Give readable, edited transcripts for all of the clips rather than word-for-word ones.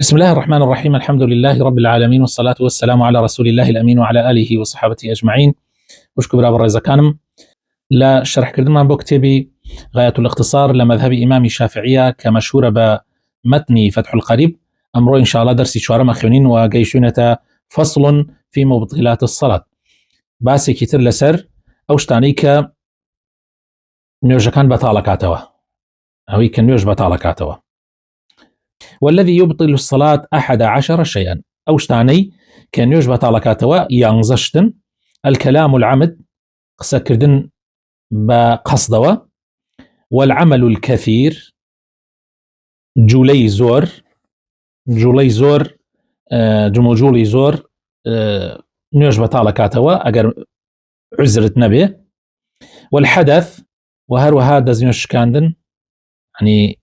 بسم الله الرحمن الرحيم. الحمد لله رب العالمين، والصلاة والسلام على رسول الله الأمين وعلى آله وصحابته أجمعين. وشكو برابر رزقانم لا شرح كردمان بو كتابي غاية الاختصار لمذهب إمام الشافعية كمشهورة بمتن فتح القريب. أمرو إن شاء الله درسي شوارم أخيونين وقيشونة فصل في مبطلات الصلاة. باسي كتير لسر أوشتانيك نيوجا كان بطالكاتوا أو كان نيوج بطالكاتوا. والذي يبطل الصلاة 11 شيئا. أوشتاني كان نيوج بطالكاتوا يانزشتن الكلام العمد قسكردن بقصدوا، والعمل الكثير جولي زور جولي زور نيوج بطالكاتوا أجر عزرت نبي، والحدث وهروها دزنيوش كاندن يعني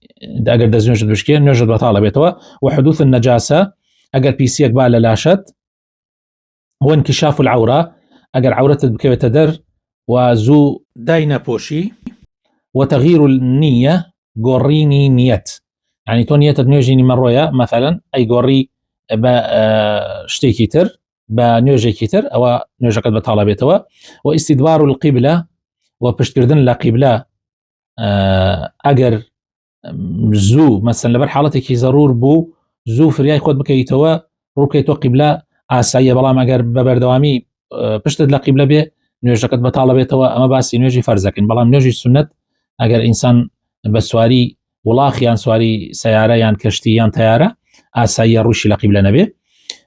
اگر دزنيوش بشكي نيوج بطالة بيتوا، وحدوث النجاسة اگر بيسيك باللاشت، وانكشاف العورة اگر عورتت بكيف تدر وزو داينا بوشي، وتغيير النية قوريني نيت يعني تو نيت نيوجيني مرويا مثلا اي قوري شتي كيتر بنيوجي كيتر او نيوجا قد بطالة بيتوا، واستدبار القبلة وبشتردن لقبلة اگر زو مثلا لبر حالتك ضرور بو زو فرياي خود بكيتوا روكيتو قبلة اسايا بلا ما اگر ببردوامي بشتد لقبلة به نيوجا قد بطالة بيتوا، اما باسي نيوجي فرزكن بلا نيوجي سنت اگر انسان بسواري ولاخ يان سواري سيارة يان كشتي يان تيارة اسايا روشي لقبلة نبي.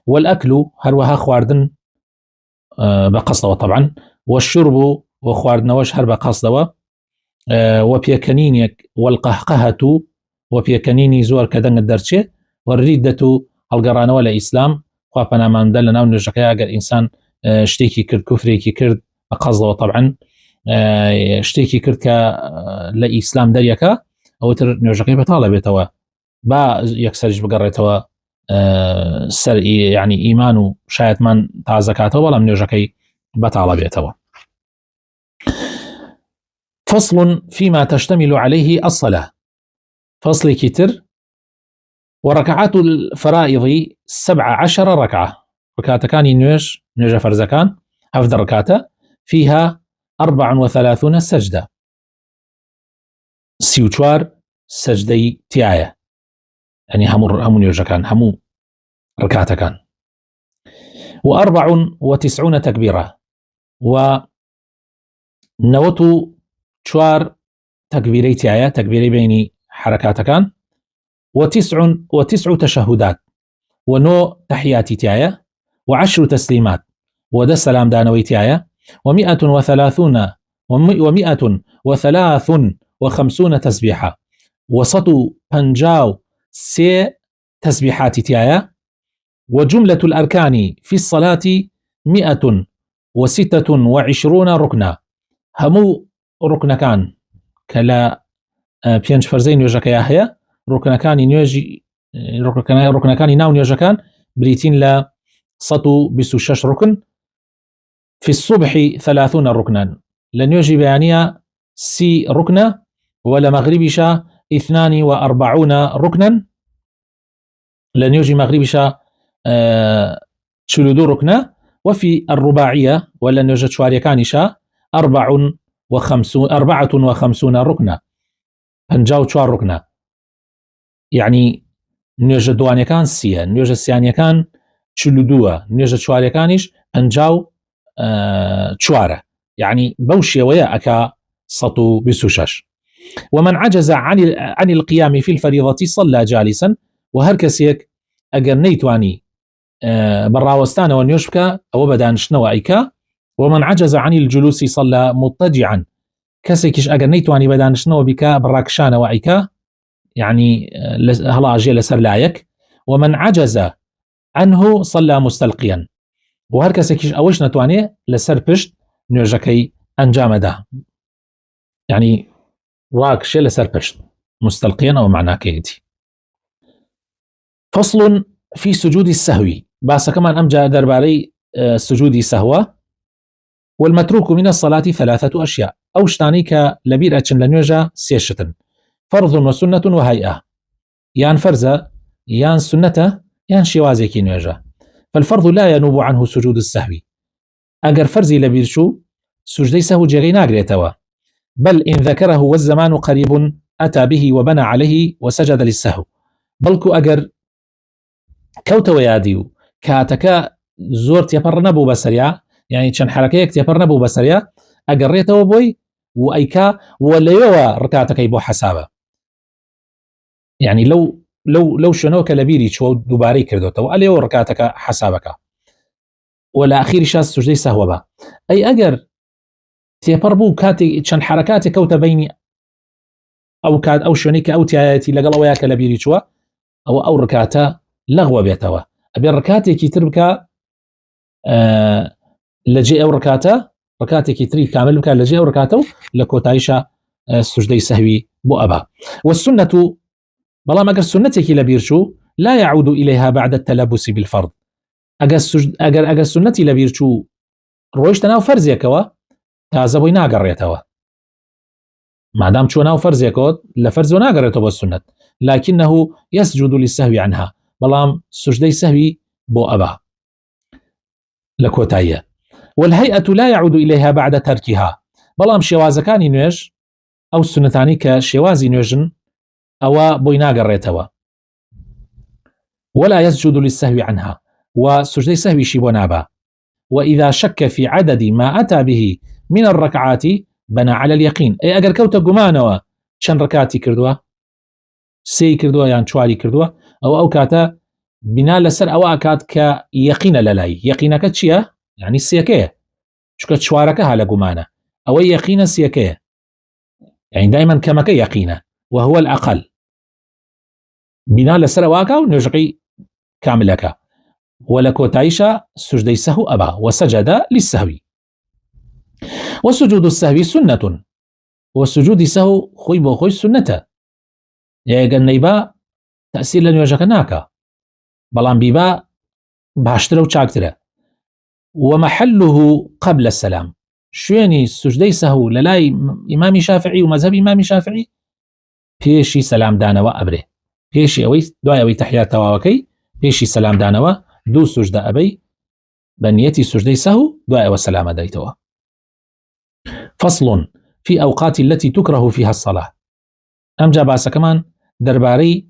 والاكل هروها خواردن بقصدوا طبعا، والشرب وخواردن وش هر بقصدوا، وبيكنينيك والقهقهة وبيكنيني زور كدن الدرشة، والردة القرانة ولا إسلام خوابنا ما ندلنا ونرجع أجر إنسان اشتيكي كرد كفريكي كرد قصده طبعا اشتيكي كرد لا إسلام دريكا أو نرجع بطالة بيتوا با يكسرج بقريتوا سر يعني إيمانه شايت من تعزكاته ولا من نرجع بطالة بيتوا. فصل فيما تشتمل عليه الصلاة. فصل كتر. وركعات الفرائض 17 ركعة. ركعتكان نيوج فرزكان أفضل ركعة فيها 34 سجدة، سيوتوار سجدي تيايا يعني همو نيوجكان همو ركعتكان، و94 تكبيرة، ونوتو شوار تكبيري تيايا تكبيري بيني حركاتكان، وتسع تشهدات، ونو تحياتي تيايا، و10 تسليمات، ودا سلام دانوي تيايا، و153 تسبيحة، وسطو بنجاو سي تسبيحات تيايا. وجملة الأركان في الصلاة 126 ركنا. همو ركنا كان كلا بينج فرزين يوجكا هي ركنكان نيوجي ركنكان ناو نيوجكان بريتين لا سطو 26 ركن. في الصبح 30 ركنا، لن يوجي بيانيا سي ركنة، ولا مغربشا 42 ركنا، لن يوجي مغربشا تشلدو ركنة. وفي الرباعية ولن يوجد شواريكانشا 54 ركنة، هنجاو شوار ركنة يعني نيوجا دوانيا كان سيا، نيوجا سيانيا كان تشلدوا، نيوجا شواريا كانش انجاو شوارة يعني بوشي ويا أكا سطو بسوشاش. ومن عجز عن القيام في الفريضة صلى جالسا. وهركسيك أجر نيتواني براوستانا ونيوشبكا أو بدانش نوائكا. ومن عجز عن الجلوس صلى مضطجعا. كسيكش أجر نيتواني بدانش نوائكا براكشانا وائكا يعني هلا أجي لسر لايك. ومن عجز عنه صلى مستلقيا. وهركسكيش أوش نتواني لسر بشت نيوجكي أنجام ده يعني راكش لسر بشت مستلقيا أو معناه كيتي. فصل في سجود السهو. باسا كمان أمجا درباري سجود سهوة. والمتروك من الصلاة 3 أشياء. أوشتانيك لبير أتشن لنيوجا سيشتن: فرض وسنة وهيئة، يان فرزة يان سنة یان شێوازێکی نوێژە. فالفرض لا ينوب عنه سجود السهو. ئەگەر فەرزی لەبیر چوو سوجدەی سەهو جێگەی ناگرێتەوە. بل إن ذكره والزمان قريب أتى به وبنى عليه وسجد للسهو. بەڵکو ئەگەر کەوتەوە یادی و کاتەکە زۆر تێپەڕ نەبوو بەسەریا، یعنی چەند حرەکەیەک تێپەڕ نەبوو بەسەریا، ئەگەڕێتەوە بۆی و ئەیکا و لەوێەوە ڕکاتەکەی بۆ حەسابە. یعنی لەو شوێنەوە کە لەبیری چوە و دووبارەی کردوتەوە ئەلێەوە ڕکاتەکە حەسابەکە و لە ئاخیری شاس سوجدەی سەهوە بە. ئەی ئەگەر تێپەڕ بوو کاتێک چەند حرەکاتێک کەوتە بینی ئەو شوێنەی کە ئەو تایەتی لەگەڵ ئەوەیە کە لەبیری چووە ئەو ڕکاتە لەغوە بێتەوە. ئەبێ ڕکاتێکی تر بکە لەجێ ئەو ڕکاتێکی تری کامل بکە لەجێ ئەو ڕکاتە و لە کۆتاییشە سوجدەی سەهوی بۆ ئەبا. والسنة بەڵام ئەگەر سنەتێکی لەبیر چوو لا يعود إليها بعد التلبس بالفرض. ئەگەر سنەتی لەبیر چوو ڕۆیشتە ناو فەرزێکەوە تازە بۆی ناگەڕێتەوە. مادام چوە ناو فەرزێکەوە لە فەرزۆ ناگەڕێتەوە بۆ سنەت، لكنه يسجد للسهو عنها. بەڵام سوجدەی سەهوی بۆ ئەبا لە کۆتاییە. والهيئة لا يعود إليها بعد تركها. بەڵام شێوازەکانی نوێژ ئەو سنەتانی کە شێوازی نوێژن ئەوە بۆی ناگەڕێتەوە. ولا يسجد للسهو عنها. وسجدەی سەهویشی بۆ نابا. وإذا شك في عدد ما أتى به من الركعات بنى على اليقين. أي أجر كوتا جمانوا شن ركعتي كردوا سي كردوا يعني شوالي كردوا أو كاتا بنا لسر أو أكاد كيقين للاي. يقينك تشيا يعني السيكية شكت شواركها على جمانة أو يقين السيكية يعني دائما كما كي يقينه وهو الأقل. بنا لسر واكا ونجقي كاملك ولكو تعيش سجدي سهو أبا وسجد للسهو. وسجود السهو سنة. وسجود سهو خوي بو خوي سنة. يعني نيبا تأثير لن يوجكناك بلان بيبا باشتره وشاكتره. ومحله قبل السلام. شويني سجدي سهو للاي إمام شافعي ومذهب إمام شافعي بيشي سلام دانوا أبره. بيشي أوي دعاء أوي تحيات تواوكي بيشي سلام دانوا دو سجدة أبي بنيتي سجدي سهو دعاء وسلام دايتوا. فصل في أوقات التي تكره فيها الصلاة. أم جاباسا كمان درباري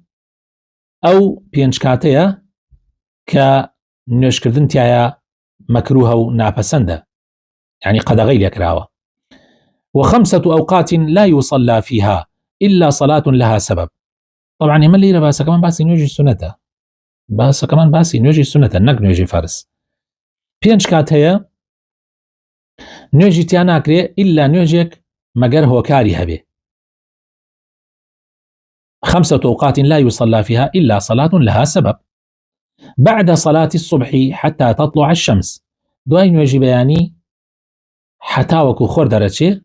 أو بينشكاتيا كنشكردن تيايا مكروه وناپسنده يعني قدغيل يكراوه. وخمسة أوقات لا يصلى فيها إلا صلاة لها سبب. طبعا يمن لي باسا كمان باسي نوجي سنته باسا كمان باسي نوجي سنته نك نوجي فارس. بينشكاتيا نوجي تياناكري إلا نوجيك مگر هو كاري هبه. 5 أوقات لا يصلى فيها إلا صلاة لها سبب. بعد صلاة الصبح حتى تطلع الشمس. دوای نوێژی بەیانی حتاوەکو خۆر دەرەچێ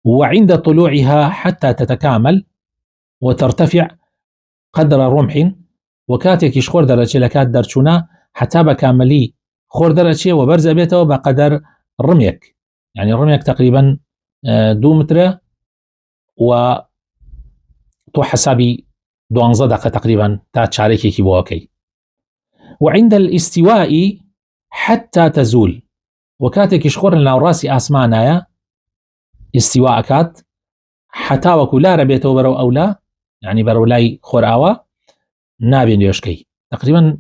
وعند طلوعها حتى تتكامل وترتفع قدر رمح وكاتێکیش خۆر دەرەچێ لە کات دەرچوونە حتا بەکامەلی خۆر دەرەچێ و بەرز ئەبێتەوە بە قەدەر ڕمێک يعني ڕمێک تقریبا 2 مترە و تۆ حسابی 12 دقيقة تقريبا تا چارێکێکی بۆەکەی. وعند الاستواء حتى تزول وكاتێکیش خۆر لە ناوڕاستی ئاسمانایە استیوا ئەکات حتاوەکو لارە بێتەوە بەرەو ئەولا يعني بەرەو لای خۆرئاوە نابێ نوێژکەی تقریبا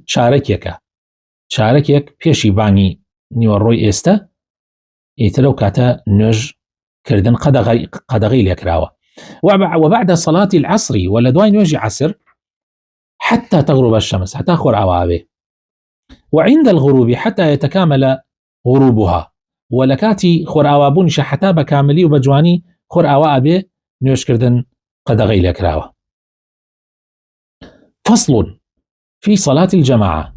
چارەکێک پێشی بانگی نیوەڕۆی ئێستا ئیتر ئەو کاتە نوێژکردن قەدەغی لێکراوە. وبعد صلاة العصر ولا دوای نوێژی عصر حتى تغرب الشمس حتى خۆرئاوا بێ. وعند الغروب حتى يتكامل غروبها ولكاتي خۆرئاوا بوونیشە حتا بەکاملی و بەجوانی خۆرئاوا ئەبێ نوێژکردن قەدەغی لێکراوە. فصل في صلاة الجماعة.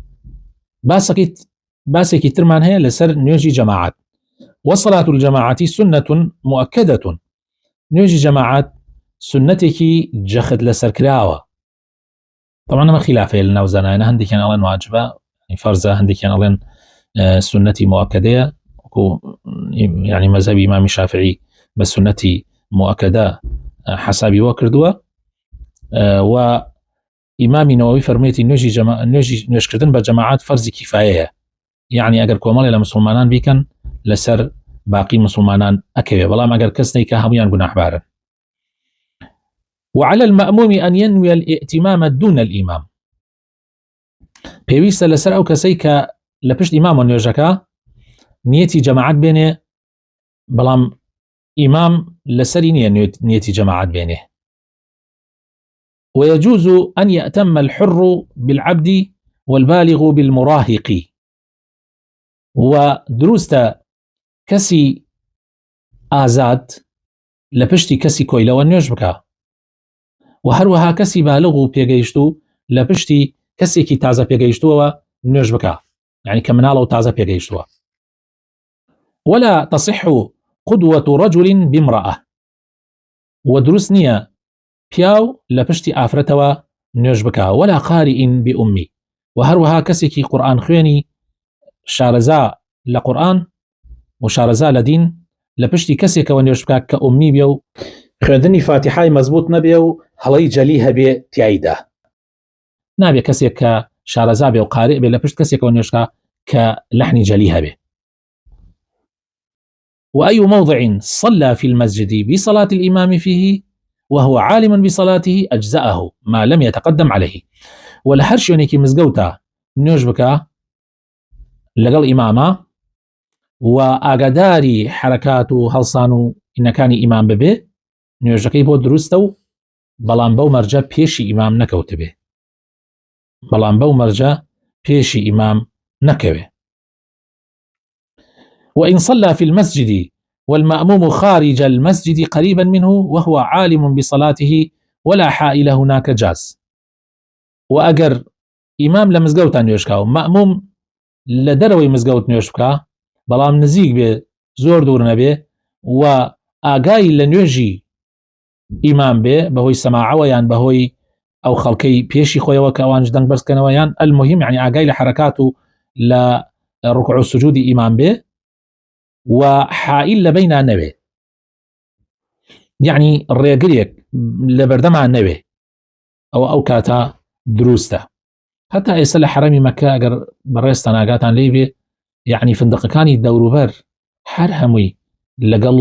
باسێکی ترمان هەیە لەسەر نوێژی جەماعەت. وصلاة الجماعة سنة مؤكدة. نوێژی جەماعەت سنەتێکی جەخت لەسەر کراوە. طبعا ئەمە خلافەیە لە ناو زانایانە هەندێکیان ئەڵێن واجبە فەرزە هەندێکیان ئەڵێن سنەتی مؤکدەیە يعني مذهب إمام شافعي بسنتي مؤكدة حسابي وكردوا. ئیمامی نەوەوی فەرموویەتی نوێژی نوێژکردن بە جەماعات فەرزی کیفایەیە، یعنی ئەگەر کۆمەڵی لە مسلمانان بیکەن لەسەر باقی مسلمانان ئەکەوێ، بەڵام ئەگەر کەس نیکە هەمویان گوناحبارن. وعلى المأموم أن ينوي الائتمام دون الإمام. پێویستە لەسەر ئەو کەسەی کە لە پشت ئیمام و نوێژەکە نیەتی جەماعەت بێنێ، بەڵام ئیمام لەسەری نییە نیەتی جەماعەت بێنێ. ويجوز أن يأتم الحر بالعبد والبالغ بالمراهق. ودروستە کەسی ئازاد لە پشتی کەسی کۆیلەوە نوێژ بکە، و هەروەها کەسی بالغ و پێگەیشتوو لە پشتی کەسێکی تازە پێگەیشتووەوە نوێژ بکە، یعنی کە مناڵە و تازە پێگەیشتووە. ولا تصح قدوة رجل بامرأة. ودروست نییە پیاو لە پشتی ئافرەتەوە نوێژ بکە، ولا قارئ بأمي. و هەروەها کەسێکی قورئان خوێنی شارەزا لە قورئان و شارەزا لە دین لە پشتی کەسێکەوە نوێژ بکە کە ئومی بێ و خوێندنی فاتحای مەزبوط نەبێ و هەڵەی جەلی هەبێ تیایدا. نابێ کەسێک کە شارەزا بێ و قارئ بێ لە پشت کەسێکەوە نوێژ بکە کە لەحنی جەلی هەبێ. وأي موضع صلى في المسجد بصلاة الإمام فيه وهو عالم بصلاته أجزأه ما لم يتقدم عليه. ولهر شوێنێکی مزگەوتە نوێژ بکە لەگەڵ ئیمامە و ئاگاداری حرەکات و هەڵسان و ئینەکانی ئیمام ببێ، نوێژەکەی بۆ دروستە و بەڵام بەو مەرجە پێشی ئیمام نەکەوت بێ، بەڵام بەو مەرجە پێشی ئیمام نەکەوێ. وإن صلى في المسجد والمأموم خارج المسجد قريبا منه وهو عالم بصلاته ولا حائل هناك جاز. وأجر إمام لمزجوت نوێژ و مأموم لدروي مزجوت نوێژ بکە، بەڵام نزیک بێ زۆر دوور نەبێ و ئاگای لە نوێژی ئیمام بێ بەهۆی سەماعەوە یان بەهۆی ئەو خەڵکەی پێشی خۆیەوە کە ئەوانش دەنگ بەرزکەنەوە، یان المهم یعنی ئاگای لە حرەکات و لە ڕکوع و سجودی ئیمام بێ و حائل لە بەینا نەوێ، یعنی ڕێگرێک لە بەردەمان نەوێ، ئەو کاتە دروستە. هەتا ئێستا لە حرەمی مەکە ئەگەر بەڕێستان ئاگاتان لێ بێ، یعنی فندقەکانی دەوروبەر هەر هەمووی لەگەڵ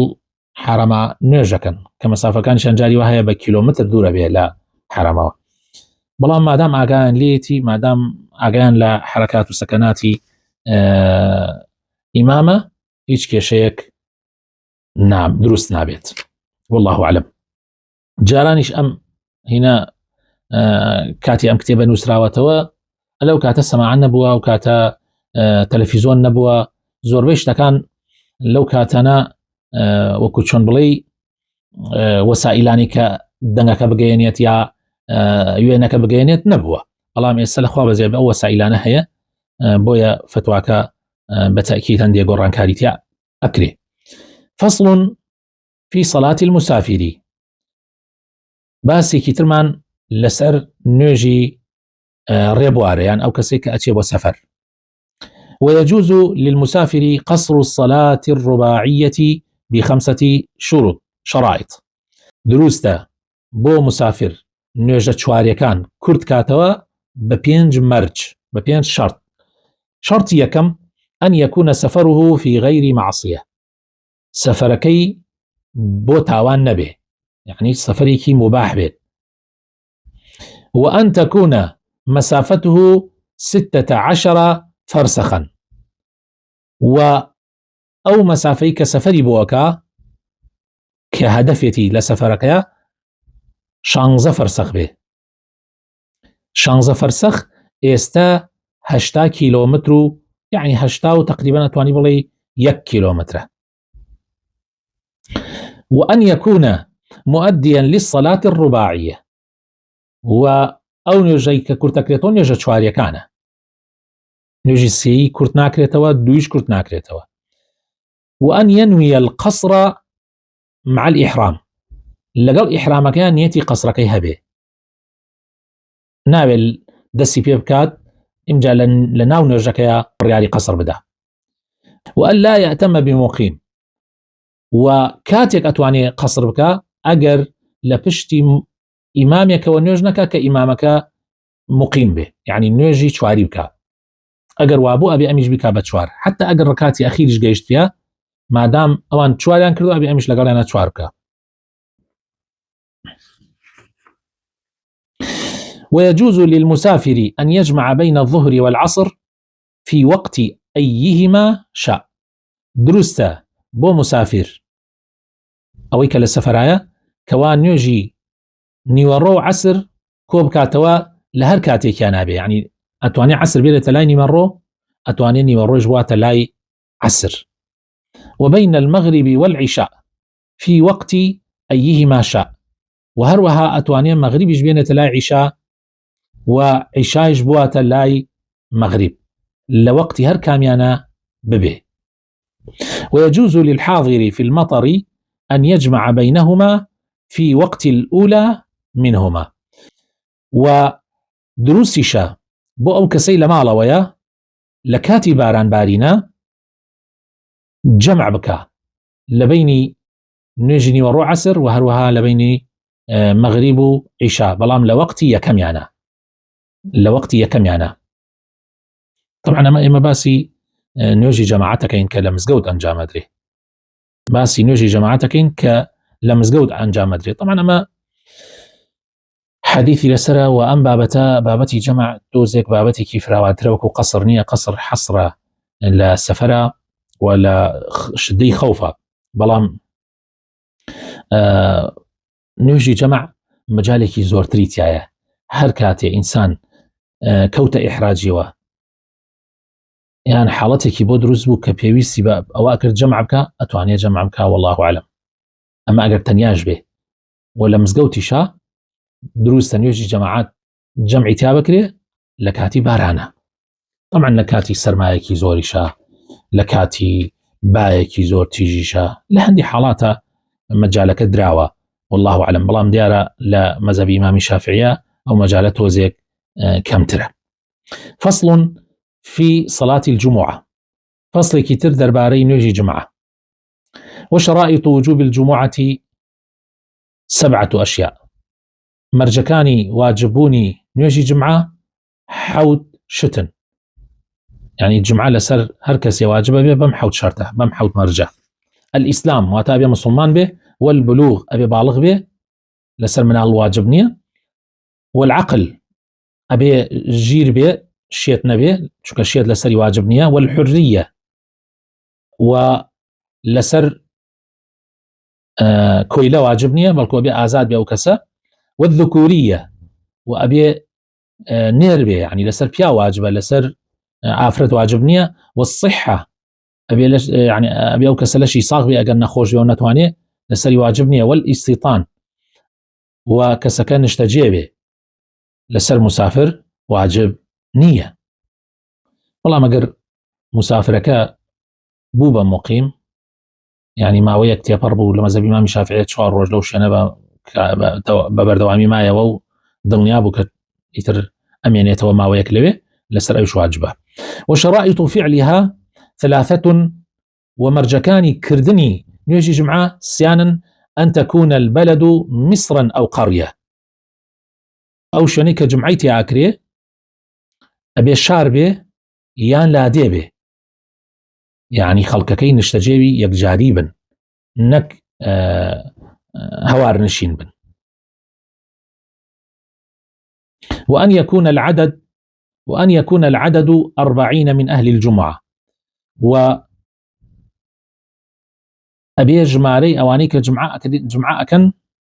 حرەما نوێژەکەن کە مەسافەکانیشان جاری وە هەیە بە کیلۆمتر دوورە بێ لە حرەمەوە، بەڵام مادام ئاگایان لێتی، مادام ئاگایان لە حرەکات و سەکەناتی ئیمامە، هیچ کێشەیەک دروست نابێت. والله أعلم. جارانیش ئەم هینا کاتی ئەم کتێبە نووسراوەتەوە ئەلەو کاتە سەماعە نەبووە و کاتە تەلەڤیزۆن نەبووە، زۆربەی شتەکان لەو کاتانە وەکو چۆن بڵێ وەسائلانی کە دەنگەکە بگەێنێت یا وێنەکە بگەێنێت نەبووە، بەڵام ئێستا لەخوا بەزێ بە ئەو وەسائلانە هەیە، بۆیە فتواکە بەتەئکید هەندێک گۆڕانکاری تیا ئەکرێ. فصل في صلاة المسافر. باسێکی ترمان لەسەر نوێژی ڕێبوارە یان ئەو کەسێک کە ئەچێ بۆ سەفەر. ويجوز للمسافر قصر الصلاة الرباعية ب5 شرائط. دروستە بۆ مسافر نوێژە چواریەکان کورت کاتەوە بە 5 مەرج، بە 5 شەرت. شەرتی یەکەم أن يكون سفره في غير معصية. سەفەرەکەی بۆ تاوان نەبێ، يعني سەفەرێکی مباح بێت. وأن تكون مسافته 16 فرسخا. أو مسافەی کە سەفەری بۆەکە کە هەدەفێتی لە سەفەرەکەیە 16 فرسخ بێ. 16 فرسخ ئێستا 80 کیلۆمتر و يعني 80 و تقریبا ئەتوانی بڵێ 1 کیلۆمترە. وأن يكون مؤديا للصلاة الرباعية. أو نوێژەی کە کورت دەکرێتەوە نوێژە چواریەکانە، نوێژی سێی کورت ناکرێتەوە، دویش کورت ناکرێتەوە. وأن ينوي القصر مع الإحرام. لەگەڵ ئیحرامەکەیان نیەتی قەسرەکەی هەبێ، ناوێت دەستی پێ بکات ئینجا لە ناو نوێژەکەیە ڕیاری قەسر بدە. وأن لا يأتم بمقيم. و کاتێک ئەتوانێ قەسر بکە ئەگەر لە پشتی ئیمامێکەوە نوێژ نەکە کە ئیمامەکە مقیم بێ، یعنی نوێژی چواری بکە. ئەگەر وابوو ئەبێ ئەمیش بکا بە چوار، حتى ئەگەر ڕکاتی ئەخیریش گەیشتە مادام ئەوان چواریان کردو ئەبێ ئەمیش لەگەڵیانە چوار بکە. ويجوز للمسافر أن يجمع بين الظهر والعصر في وقت أيهما شاء. دروستە بۆ مسافر ئەوەی کە لە سەفەرایە کەوا نوێژی نیوەڕۆ و عەسر کۆ بکاتەوە لە هەر کاتێکیان نابێ، یعنی ئەتوانێ عەسر بێتە لای نیوەڕۆ، ئەتوانێ نیوەڕۆژ بواتە لای عەسر. وبين المغرب والعشاء في وقت أيهما شاء، وهروها أتوانێ مغربیش بێنێتە لای عیشا و عیشایش بواتە لای مغرب لە وەقتی هەر کامیانە ببێ. ويجوز للحاضر في المطر أن يجمع بينهما في وقت الأولى منهما. ودروسيشا بو أو كسي لماڵەوەیە لە کاتی باران بارینە جمع بکە لە بینی نوێژی نیوەڕۆ عەسر و هەروەها لە بینی مەغریب و عیشا، بەڵام لە وەقتی یەکەمیانە، لە وەقتی یەکەمیانە. طبعا ئێمە باسی نوێژی جەماعەتەکەین کە لە مزگەوت ئەنجامەدرێ، باسی نوێژی جەماعەتەکەین کە لە مزگەوت ئەنجامەدرێت. طبعا ئەمە حەدیثی لەسرە و ئەم بابەتە بابەتی جەمع دۆزێک بابەتێکی فراوانترە، وەکو قەسر نییە، قەسر حەسرە لە سەفەرە و لە شدەی خەوفە، بەڵام نوێژی جەمع مەجالێکی زۆرتری تایە. هەر کاتێ ئینسان کەوتە ئیحراجیەوە یان حاڵەتێکی بۆ دروست بوو کە پێویستی بە ئەوە کرد جەمع بکە، ئەتوانێت جەمع بکە، والله أعلم. ئەمە ئەگەر تەنیاش بێ و لە مزگەوتیشە دروستە نوێژی جەماعەت جەمعی تا بکرێ لە کاتی بارانە. طبعا لە کاتی سەرمایەکی زۆریشە، لە کاتی بایەکی زۆر تیژیشە، لە هەندی حاڵاتە مەجالەکە دراوە والله أعلم، بەڵام دیارە لە مەذهبی ئیمامی شافعیە ئەو مەجالە تۆزێک کەمترە. فصل في صلاة الجمعة. فصلێکی تر دەربارەی نوێژی جمعە. وشرائط وجوب الجمعة 7 أشياء. مەرجەکانی واجببوونی نوێژی جمعە 7 شتن، يعني جمعە لەسەر هەر کەسێ واجبە بێ بەم 7 شەرتە، بەم 7 مەرجە. الإسلام واتە ئەبێ مسلمان بێ، والبلوغ ئەبێ باڵغ بێ لەسەر مناڵ واجب نییە، والعقل ئەبێ ژیر بێ شێت نەبێ چونکە شێت لەسەری واجب نییە، والحرية و لەسەر کۆیلە واجب نییە بەڵکو ئەبێ ئازاد بێ ئەو کەسە، والذكورية و ئەبێ نێر بێ، یعنی لەسەر پیا واجبە، لەسەر ئافرەت واجب نییە، والصحة ئەبێ يعني ئەبێ ئەو کەسە لەشی ساغ بێ ئەگەر نەخۆش بێ و نەتوانێ لەسەری واجب نییە، والاستيطان و کەسەکە نیشتەجێ بێ لەسەر مسافر واجب نییە. بەڵام ئەگەر مسافرەکە بوو بە مقیم، يعني ماوەیەک تێپەڕ بوو لە مەذهبی ئیمامی شافعی 4 ڕۆژ لەو شوێنە بە بەردەوامی مایەوە و دڵنیا بوو کە ئیتر ئەمێنێتەوە ماوەیەک لەوێ، لەسەر ئەویش واجبە. وشرائط فعلها 3. ومەرجەکانی کردنی نوێژی جمعە 3 أن تكون البلد مصرا أو قرية. ئەو شوێنەی کە جمعەی تێئاکرێ ئەبێ شار بێ یان لادێ بێ، يعني خەڵکەکەی نیشتەجێوی یەکجاری بن، نەک هەوار نشین بن. وأن يكون العدد 40 من أهل الجمعة. و أبي ژمارەی ئەوانەی کە جمعە ئەکەن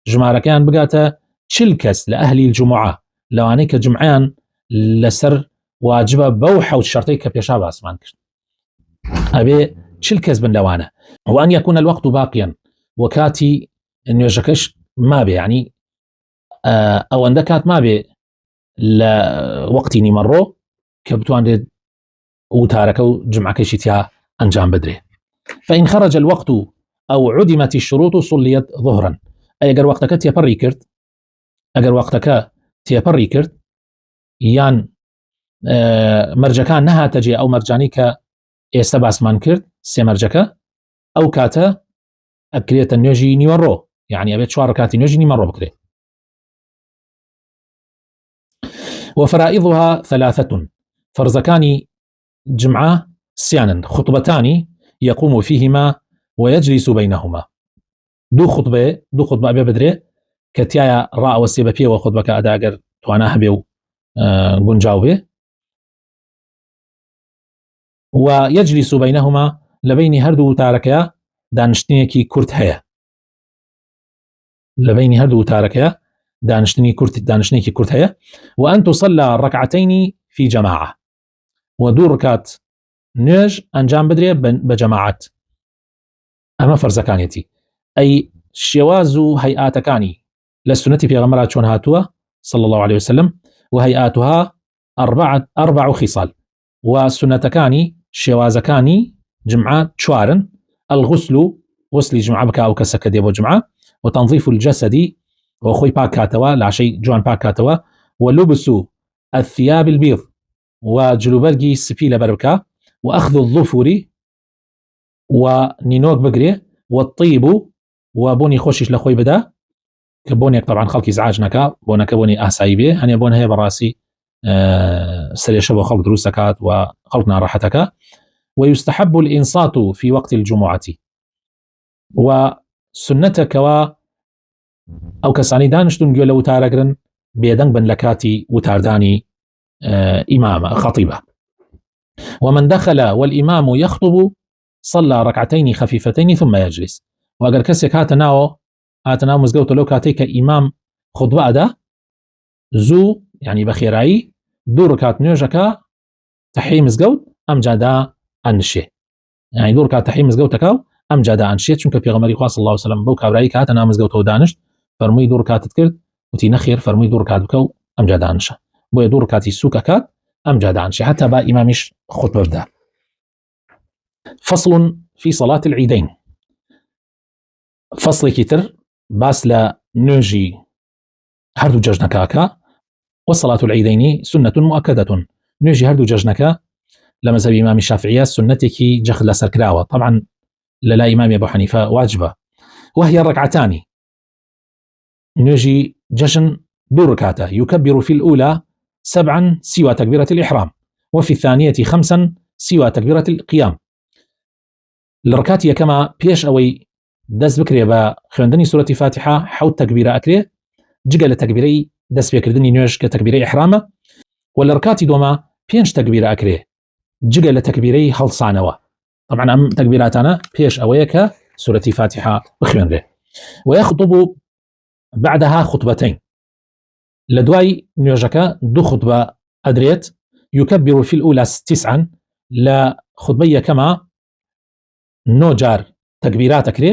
ژمارەکەیان بگاتە 40 کەس لە ئەهلی الجمعە، لەوانەی کە جمعیان لەسەر واجبە بەو 7 شەرتەی کە پێشا باسمان کرد، ئەبێ 40 کەس بن لەوانە. وأن يكون الوقت باقيا، وكاتي نوێژەکەش مابێ، يعني ئەوەندە کات مابێ لە وەقتی نیمەڕۆ کە بتوانێت وتارەکە و جمعەکەشی تیا ئەنجام بدرێ. فإن خرج الوقت أو عدمت الشروط صليت ظهرا. ئەگەر وەقتەکە تێپەڕی کرد یان مەرجەکان نەهاتەجێ ئەو مەرجانی کە ئێستا باسمان کرد، 3 مەرجەکە، ئەو کاتە ئەکرێتە نوێژی نیوەڕۆ، يعني ئەبێت 4 ڕکاتی نوێژی نیمەڕۆ بکرێت. وفرائضها 3 فرزكان جمعة سيانا خطبتان يقوم فيهما ويجلس بينهما دو خطبة أبي بدري كتيايا راء وسيبة بيه وخطبة كأداقر تواناها بيو قنجاو بيه ويجلس بينهما لبين هردو تاركيا دانشتنيكي كورت هيا لبين هردو تاركيا دانشتنيكي كورت هيا وأن تصلى ركعتين في جماعة ودو ركات نوێژ ئەنجام بدرێ بە جەماعەت ئەمە فەرزەکانێتی ئەی شێواز و هەیئاتەکانی لە سونەتی پێغەمبەر چۆن هاتووە صلى الله عليه وسلم وهيئاتها 4 خصال وسنتەکانی شێوازەکانی جمعة 4 الغسل غسلی جمعة بکە ئەو کەسە کە دێ بۆ جمعة وتنظيف الجسد وخۆی پاکاتەوە لاشەی جوان پاکاتەوە ولبس الثياب البيض وجلوبەرگی سپی لەبەر بکە وأخذ الظفر ونينوك بقري والطيب وبوني خوشش لخوي بدا كبونيك طبعا خلق إزعاج نكا بونك بوني أسايبه هني بون هي براسي سري شبه خلق دروسكات وخلقنا راحتك ويستحب الإنصات في وقت الجمعة وسنتك أو كساني دانشتون جيو لو تارقرن بيدنگ بن لكاتي وتارداني إمام خطيبة ومن دخل والإمام يخطب صلى ركعتين خفيفتين ثم يجلس وأجر كسك هاتناو مزقوت لو كاتيك إمام خطبة أدا زو يعني بخيراي دو ركعت نيوجكا تحي مزقوت أم جادا أنشي يعني دو ركعت تحي مزقوتكا أم جادا أنشي چونك بيغمري خواه صلى الله عليه وسلم بو كابراي كاتنا مزقوت دانش فرموي دو ركعت تكرد وتي نخير فرموي دو ركعت بكو أم جادا أنشا بو دو ركعتي سوككات أم جادا أنشي حتى با إمامش خطبة بدا. فصل في صلاة العيدين فصل كتر باس لا نوجي هردو ججنكاكا وصلاة العيدين سنة مؤكدة نوجي هردو ججنكا لمذهب إمام الشافعية سنتك جخل سركراوة طبعا لا إمام أبو حنيفة واجبة وهي الركعتان نوجي جشن دو ركعته يكبر في الأولى 7 سوى تكبيرة الإحرام وفي الثانية 5 سوى تكبيرة القيام الركعتية كما بيش أوي دس بكري با خوندني سورة فاتحة حوت تكبيرة أكري جگە لە تەکبیرەی دەست پێکردنی نوێژ کە تەکبیرەی ئیحرامە و لە ڕکاتی دووەمە 5 تەکبیرە ئەکرێ جگە لە تەکبیرەی هەڵسانەوە طبعا ئەم تەکبیراتانە پێش ئەوەیە کە سورەتی فاتحة بخوێنرێ ويخطب بعدها خطبتين لە دوای نوێژەکە دوو خطبە ئەدرێت يكبر في الأولى 9 لە خطبەی یەکەمە 9 جار تەکبیرات ئەکرێ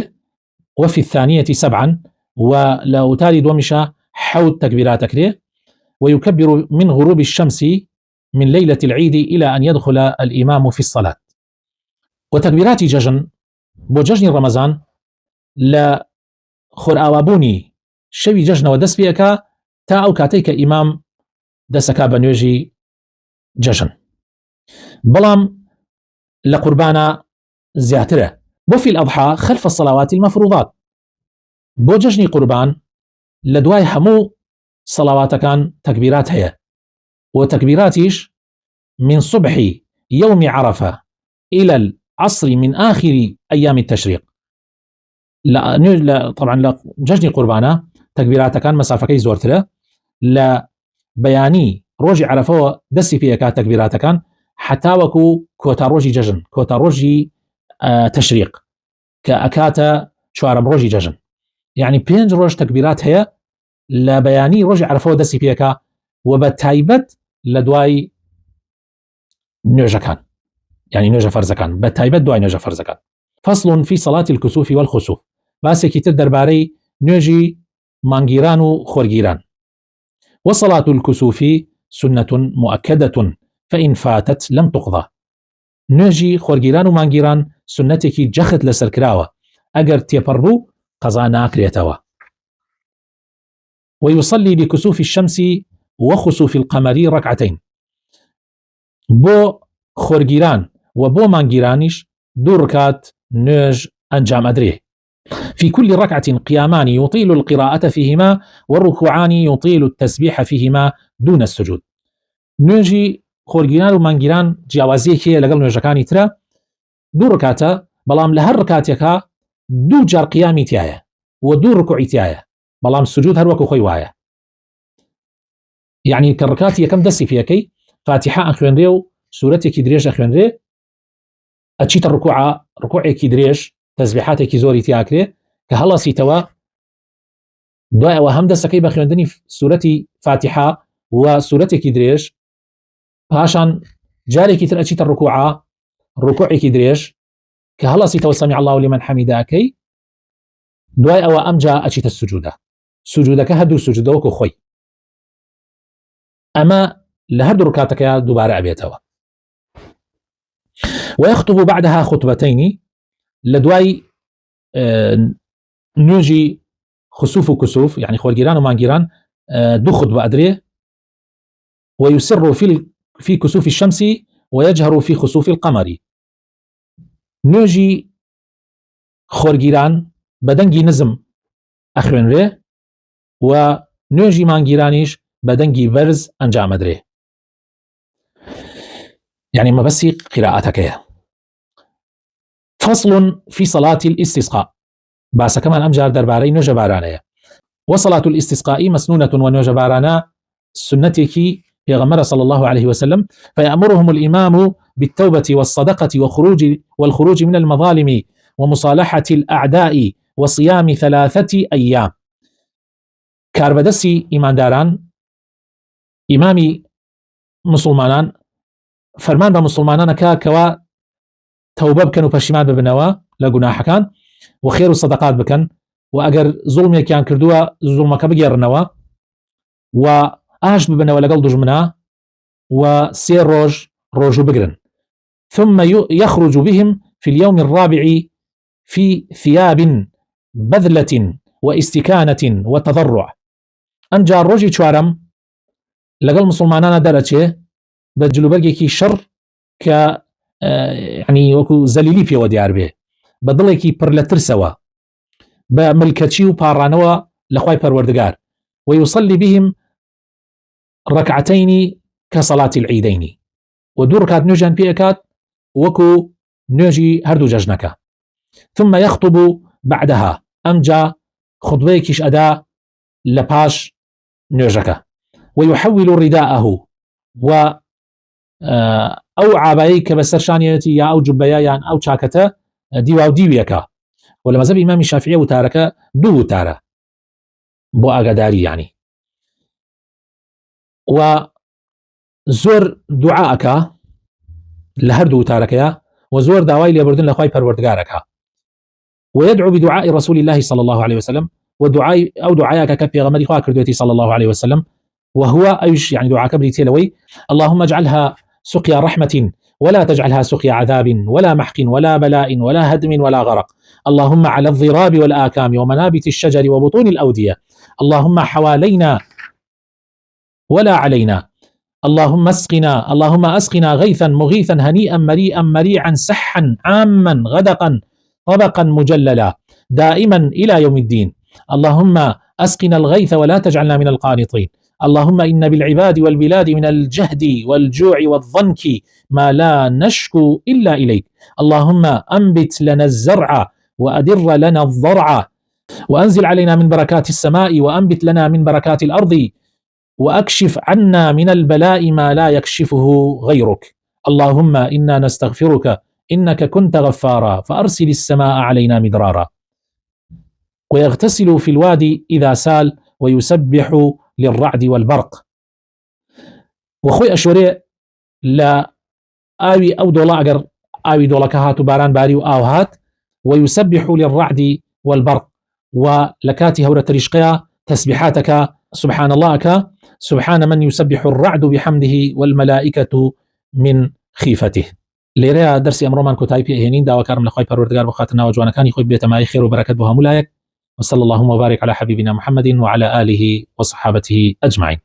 وفي الثانية 7 ولو تالي دومشا حوت تكبيرات أكريه ويكبر من غروب الشمس من ليلة العيد إلى أن يدخل الإمام في الصلاة وتكبيرات ججن بججن رمضان لا خرآوابوني شوي ججن ودس بيكا تا أو كاتيك إمام دسكا بنيوجي ججن بلام لقربانا زياتره وفي الأضحى خلف الصلوات المفروضات بۆ جەژنی قوربان لە دوای هەموو سەڵاواتەکان تەکبیرات هەیە و تەکبیراتیش من صبح يوم عرفة إلى العصر من آخر أيام التشريق طبعا لە جەژنی قوربانە تەکبیراتەکان مەسافەکەی زۆرترە لە بەیانی ڕۆژی عەرەفەوە دەستی پێکات تەکبیراتەکان حتا وەکو کۆتا ڕۆژی جەژن کۆتا ڕۆژی تەشریق کە ئەکاتە چوارەم ڕۆژی جەژن يعني 5 ڕۆژ تەکبیرات هەیە لە بەیانی ڕۆژی عەرەفەوە دەستی پێکا و بە تایبەت لە دوای نوێژەکان يعني نوێژە فەرزەکان بە تایبەت دوای نوێژە فەرزەکان. فصل في صلاة الكسوف والخسوف باسێکی تر دەربارەی نوێژی مانگیران و خۆرگیران. وصلاة الكسوف سنة مؤكدة فإن فاتت لم تقضى نوێژی خۆرگیران و مانگیران سنتێکی جەخت لەسەر کراوە ئەگەر تێپەڕ بوو قەزا ناکرێتەوە. ويصلي لكسوف الشمس وخسوف القمر ركعتين بو خورگیران و بو مانگیرانیش 2 ركعات نوێژ ئەنجام ئەدرێ في كل ركعة قيامان يطيل القراءة فيهما والركوعان يطيل التسبيح فيهما دون السجود نوێژی خۆرگیران و مانگیران جیاوازیەکیە لەگەڵ نوێژەکانی ترە، دوو ڕکاتە، بەڵام لە هەر ڕکاتێکە دوو جار قیامی تایە و دوو ڕکوعی تایە، بەڵام سوجود هەر وەکو خۆی وایە. یعنی کە ڕکاتی یەکەم دەستی پێەکەی فاتحە ئەخوێنرێ و سورەتێکی درێژ ئەخوێنرێ، ئەچیتە ڕکوعێکی درێژ، تەسبیحاتێکی زۆری تیاکرێ کە هەڵەسیتەوە، دوای ئەوە هەم دەستەکەی بە خوێندنی سورەتی فاتحە و سورەتێکی درێژ، پاشان جارێکی تر ئەچیتە ڕکوعێکی درێژ کە هەڵەسیتەوە سەمیع الله لمن حەمیدەکەی، دوای ئەوە ئەمجا ئەچیتە سوجودەکە هەردوو سوجودە وەکو خۆی. ئەمە لە هەردوو ڕکاتەکە دووبارە ئەبێتەوە. ويخطب بعدها خطبتين، لدواي نوجي خسوف وكسوف، يعني خورجيران ومانجيران دو خطبة أدري، ويسر في كسوف الشمس ويجهر في خسوف القمر. نوجي خورجيران بدنجي نزم أخوين ري، ونوجي مانجيرانيش بدنجي برز أنجام أدري، يعني ما بس قراءتك. فصل في صلاة الاستسقاء، باسا كمان أمجار درباري نوجة بارانية. وصلاة الاستسقاء مسنونة ونوجة بارانا سنتك پیغمبر صلى الله عليه وسلم، فيأمرهم الإمام بالتوبة والصدقة والخروج من المظالم ومصالحة الأعداء وصيام 3 أيام. كاربدسي إيمان داران إمامي مسلمانان فرمان بمسلمانان كوا توبه بکەن و پەشیمان ببنەوە لە گوناحەکان و خێر و سەدەقات بکەن، و ئەگەر زوڵمێکیان کردووە زوڵمەکە بگێڕنەوە و ئاش ببنەوە لەگەڵ دوژمنە و 3 ڕۆژ ڕۆژوو بگرن. ثم يخرج بهم في اليوم الرابع في ثياب بذلة واستكانة وتضرع. ئەنجا ڕۆژی چوارەم لەگەڵ مسلمانانە دەرەچێ بە جلوبەرگێکی شەڕ کە يعني وەکو زەلیلی پێوە دیار بێ، بە دڵێکی پڕ لە ترسەوە، بە ملکەچی و پاڕانەوە لە خوای پەروەردگار. ويصلي بهم 2 كصلاة العيدين، ودو ركعات نوێژیان پێکات وەکو نوێژی هەردوو جەژنەکە. ثم يخطب بعدها، ئەمجا خطبەیەکیش ئەدا لە پاش نوێژەکە. ويحول رداءه، و ئەو عابایی کە بەسەر شانیەتی یا ئەو جوبەیە یان ئەو چاکەتە دیوا و دیویەکە، و لە مەذهەبی ئیمامی شافعی وتارەکە 2 وتارە بۆ ئاگاداری، یعنی و زۆر دوعاءەکە لە هەردوو وتارەکەیە و زۆر داوای لێبوردن لە خوای پەروەردگارەکە. ويدعو بدعاء رسول الله صلى الله عليه وسلم، ودعاء أو دعاءك كبيغمري خوا كردوتي صلى الله عليه وسلم، وهو أيش يعني دعاء كبري تيلوي: اللهم اجعلها سقيا رحمة ولا تجعلها سقيا عذاب ولا محق ولا بلاء ولا هدم ولا غرق، اللهم على الضراب والآكام ومنابت الشجر وبطون الأودية، اللهم حوالينا ولا علينا، اللهم أسقنا غيثا مغيثا هنيئا مريئا مريعا سحا عاما غدقا طبقا مجللا دائما إلى يوم الدين، اللهم أسقنا الغيث ولا تجعلنا من القانطين، اللهم إن بالعباد والبلاد من الجهد والجوع والضنك ما لا نشكو إلا إليك، اللهم أنبت لنا الزرع وأدر لنا الضرع وأنزل علينا من بركات السماء وأنبت لنا من بركات الأرض وأكشف عنا من البلاء ما لا يكشفه غيرك، اللهم إنا نستغفرك إنك كنت غفارا فأرسل السماء علينا مدرارا. ويغتسل في الوادي إذا سال ويسبح للرعد والبرق. وخوي أشوري لا آوي أو دولا أجر آوي دولا كهات باران باري وآو هات، ويسبح للرعد والبرق، ولكاتي هورة رشقيا تسبيحاتك سبحان الله سبحان من يسبح الرعد بحمده والملائكة من خيفته. ليريا درسي أمرومان كتاي بيهنين داوا كارم لخوي پروردگار بخاتنا وجوانا كان يخوي بيت ماي خير وبركات بها ملايك، وصلى اللهم وبارك على حبيبنا محمد وعلى آله وصحابته أجمعين.